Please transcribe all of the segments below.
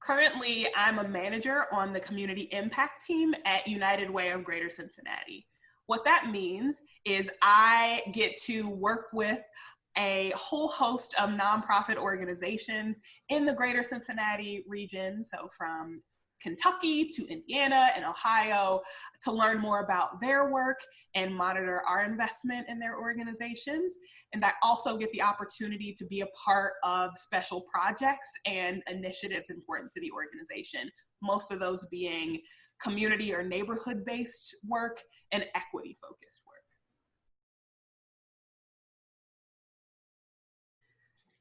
Currently, I'm a manager on the community impact team at United Way of Greater Cincinnati. What that means is I get to work with a whole host of nonprofit organizations in the Greater Cincinnati region, so from Kentucky to Indiana and Ohio, to learn more about their work and monitor our investment in their organizations. And I also get the opportunity to be a part of special projects and initiatives important to the organization, most of those being community or neighborhood-based work and equity-focused work.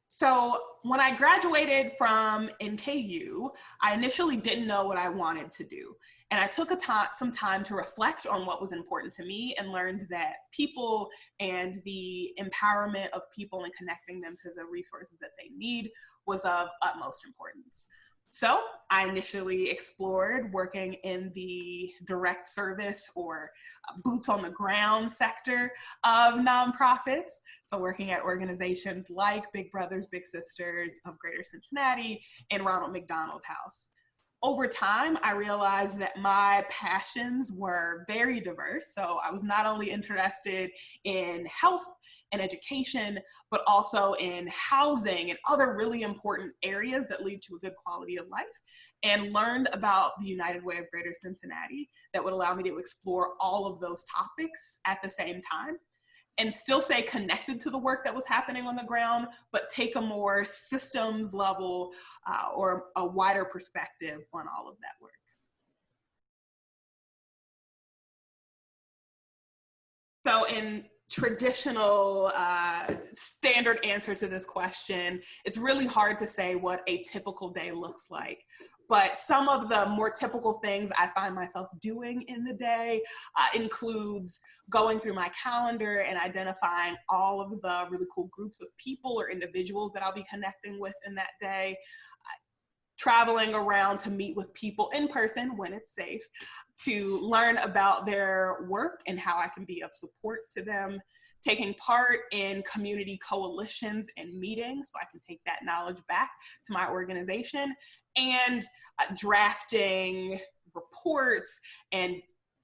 So when I graduated from NKU, I initially didn't know what I wanted to do. And I took some time to reflect on what was important to me and learned that people and the empowerment of people and connecting them to the resources that they need was of utmost importance. So I initially explored working in the direct service or boots on the ground sector of nonprofits. So working at organizations like Big Brothers Big Sisters of Greater Cincinnati and Ronald McDonald House. Over time, I realized that my passions were very diverse. So I was not only interested in health and education, but also in housing and other really important areas that lead to a good quality of life, and learned about the United Way of Greater Cincinnati that would allow me to explore all of those topics at the same time and still stay connected to the work that was happening on the ground, but take a more systems level or a wider perspective on all of that work. So in traditional standard answer to this question, it's really hard to say what a typical day looks like. But some of the more typical things I find myself doing in the day includes going through my calendar and identifying all of the really cool groups of people or individuals that I'll be connecting with in that day, traveling around to meet with people in person when it's safe, to learn about their work and how I can be of support to them, taking part in community coalitions and meetings so I can take that knowledge back to my organization, and drafting reports and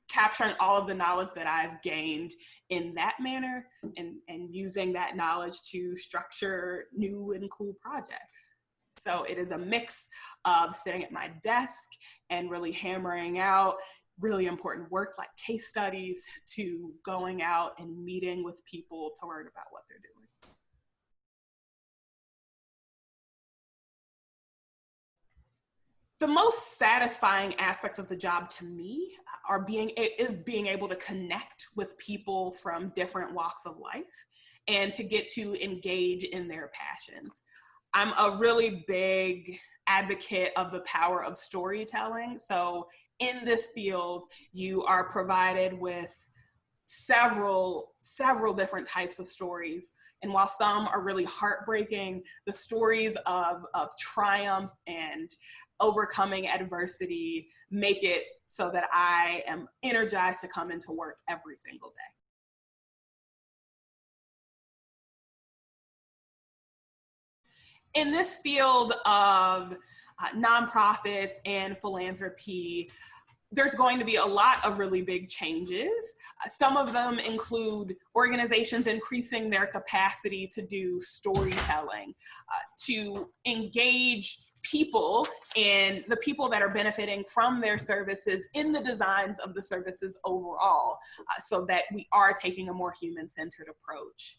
capturing all of the knowledge that I've gained in that manner and using that knowledge to structure new and cool projects. So it is a mix of sitting at my desk and really hammering out really important work like case studies, to going out and meeting with people to learn about what they're doing. The most satisfying aspects of the job to me is being able to connect with people from different walks of life and to get to engage in their passions. I'm a really big advocate of the power of storytelling. So in this field, you are provided with several different types of stories. And while some are really heartbreaking, the stories of triumph and overcoming adversity make it so that I am energized to come into work every single day. In this field of nonprofits and philanthropy, there's going to be a lot of really big changes. Some of them include organizations increasing their capacity to do storytelling, to engage people and the people that are benefiting from their services in the designs of the services overall, so that we are taking a more human-centered approach.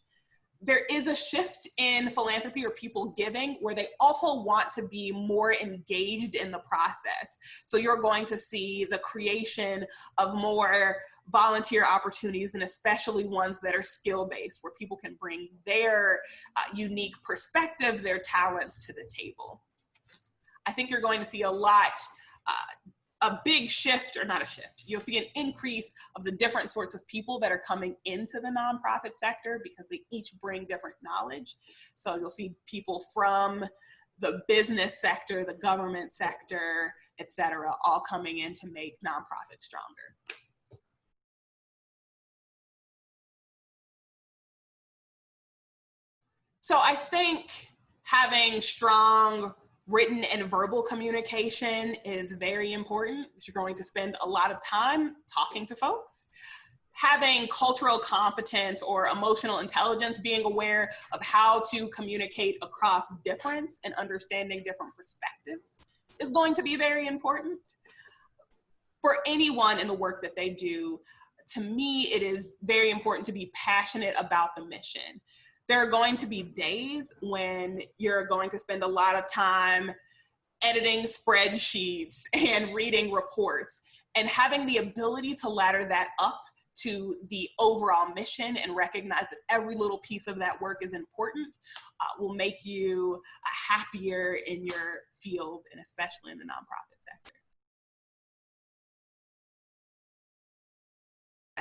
There is a shift in philanthropy or people giving where they also want to be more engaged in the process. So you're going to see the creation of more volunteer opportunities, and especially ones that are skill-based, where people can bring their unique perspective, their talents to the table. I think you're going to see a big shift, or not a shift, you'll see an increase of the different sorts of people that are coming into the nonprofit sector because they each bring different knowledge. So you'll see people from the business sector, the government sector, et cetera, all coming in to make nonprofits stronger. So I think having strong Written and verbal communication is very important. You're going to spend a lot of time talking to folks. Having cultural competence or emotional intelligence, being aware of how to communicate across difference and understanding different perspectives is going to be very important. For anyone in the work that they do, to me, it is very important to be passionate about the mission. There are going to be days when you're going to spend a lot of time editing spreadsheets and reading reports, and having the ability to ladder that up to the overall mission and recognize that every little piece of that work is important will make you happier in your field, and especially in the nonprofit sector.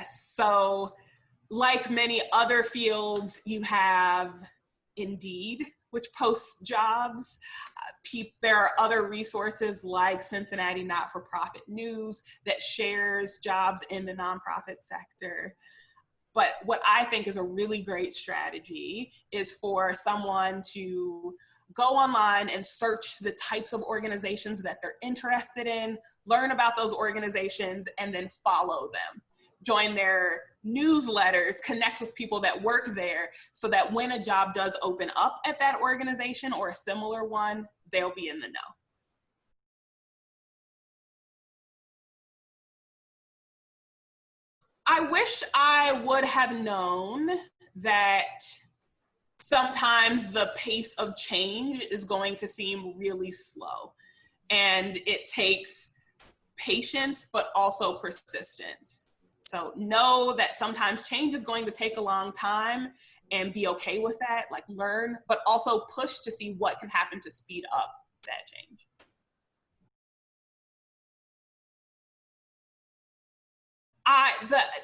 So, like many other fields, you have Indeed, which posts jobs. There are other resources like Cincinnati Not-for-Profit News that shares jobs in the nonprofit sector. But what I think is a really great strategy is for someone to go online and search the types of organizations that they're interested in, learn about those organizations, and then follow them. Join their newsletters, connect with people that work there, so that when a job does open up at that organization or a similar one, they'll be in the know. I wish I would have known that sometimes the pace of change is going to seem really slow, and it takes patience, but also persistence. So know that sometimes change is going to take a long time, and be okay with that, like learn, but also push to see what can happen to speed up that change.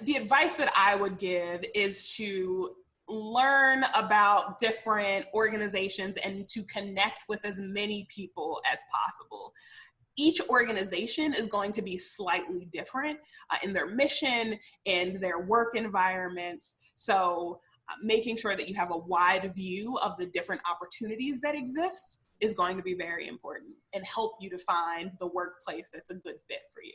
The advice that I would give is to learn about different organizations and to connect with as many people as possible. Each organization is going to be slightly different in their mission and their work environments. So making sure that you have a wide view of the different opportunities that exist is going to be very important and help you to find the workplace that's a good fit for you.